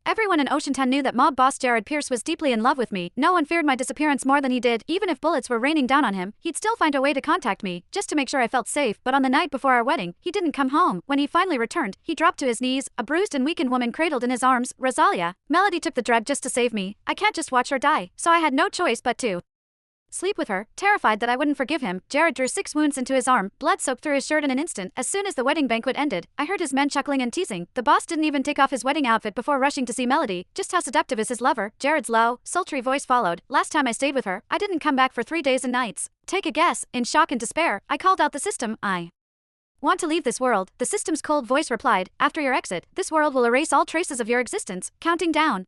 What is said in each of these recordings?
Everyone in Oceantown knew that mob boss Jared Pierce was deeply in love with me. No one feared my disappearance more than he did. Even if bullets were raining down on him, he'd still find a way to contact me, just to make sure I felt safe. But on the night before our wedding, he didn't come home. When he finally returned, he dropped to his knees, a bruised and weakened woman cradled in his arms. Rosalia. Melody took the drug just to save me. I can't just watch her die, so I had no choice but to sleep with her, terrified that I wouldn't forgive him. Jared drew 6 wounds into his arm, blood soaked through his shirt in an instant. As soon as the wedding banquet ended, I heard his men chuckling and teasing. The boss didn't even take off his wedding outfit before rushing to see Melody. Just how seductive is his lover? Jared's low, sultry voice followed. Last time I stayed with her, I didn't come back for 3 days and nights. Take a guess. In shock and despair, I called out the system. I want to leave this world. The system's cold voice replied, after your exit, this world will erase all traces of your existence. Counting down.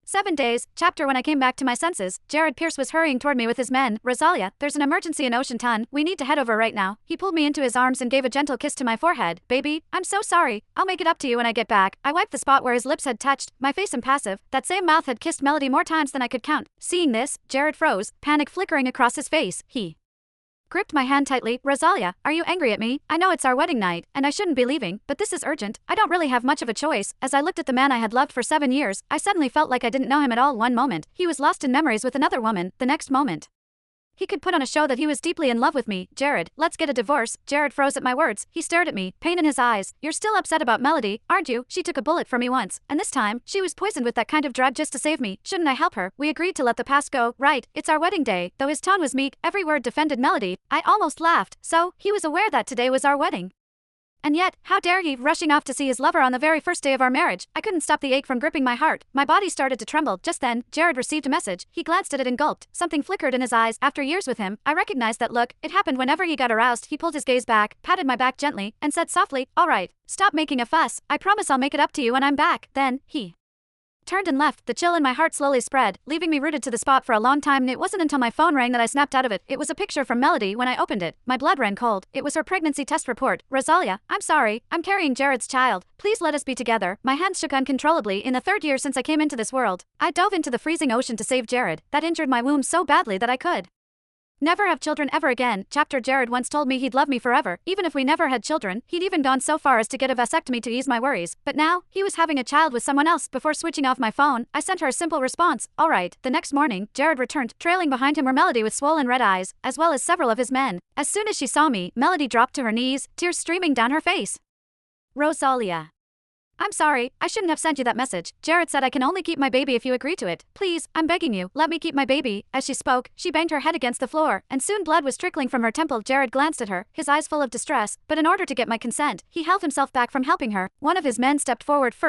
7 days. Chapter When I came back to my senses, Jared Pierce was hurrying toward me with his men. Rosalia, there's an emergency in Oceantown. We need to head over right now. He pulled me into his arms and gave a gentle kiss to my forehead. Baby, I'm so sorry. I'll make it up to you when I get back. I wiped the spot where his lips had touched, my face impassive. That same mouth had kissed Melody more times than I could count. Seeing this, Jared froze, panic flickering across his face. He gripped my hand tightly. Rosalia, are you angry at me? I know it's our wedding night, and I shouldn't be leaving, but this is urgent. I don't really have much of a choice. As I looked at the man I had loved for 7 years, I suddenly felt like I didn't know him at all. One moment, he was lost in memories with another woman. The next moment, he could put on a show that he was deeply in love with me. Jared, let's get a divorce. Jared froze at my words. He stared at me, pain in his eyes. You're still upset about Melody, aren't you? She took a bullet for me once, and this time, she was poisoned with that kind of drug just to save me. Shouldn't I help her? We agreed to let the past go. Right, it's our wedding day. Though his tone was meek, every word defended Melody. I almost laughed. So, he was aware that today was our wedding. And yet, how dare he, rushing off to see his lover on the very first day of our marriage. I couldn't stop the ache from gripping my heart. My body started to tremble. Just then, Jared received a message. He glanced at it and gulped. Something flickered in his eyes. After years with him, I recognized that look. It happened whenever he got aroused. He pulled his gaze back, patted my back gently, and said softly, all right, stop making a fuss. I promise I'll make it up to you when I'm back. Then, he turned and left. The chill in my heart slowly spread, leaving me rooted to the spot for a long time. And it wasn't until my phone rang that I snapped out of it. It was a picture from Melody. When I opened it, my blood ran cold. It was her pregnancy test report. Rosalia, I'm sorry. I'm carrying Jared's child. Please let us be together. My hands shook uncontrollably. In the 3rd year since I came into this world, I dove into the freezing ocean to save Jared. That injured my womb so badly that I could never have children ever again. Chapter Jared once told me he'd love me forever, even if we never had children. He'd even gone so far as to get a vasectomy to ease my worries. But now, he was having a child with someone else. Before switching off my phone, I sent her a simple response. All right. The next morning, Jared returned. Trailing behind him were Melody with swollen red eyes, as well as several of his men. As soon as she saw me, Melody dropped to her knees, tears streaming down her face. Rosalia, I'm sorry, I shouldn't have sent you that message. Jared said I can only keep my baby if you agree to it. Please, I'm begging you, let me keep my baby. As she spoke, she banged her head against the floor, and soon blood was trickling from her temple. Jared glanced at her, his eyes full of distress, but in order to get my consent, he held himself back from helping her. One of his men stepped forward first.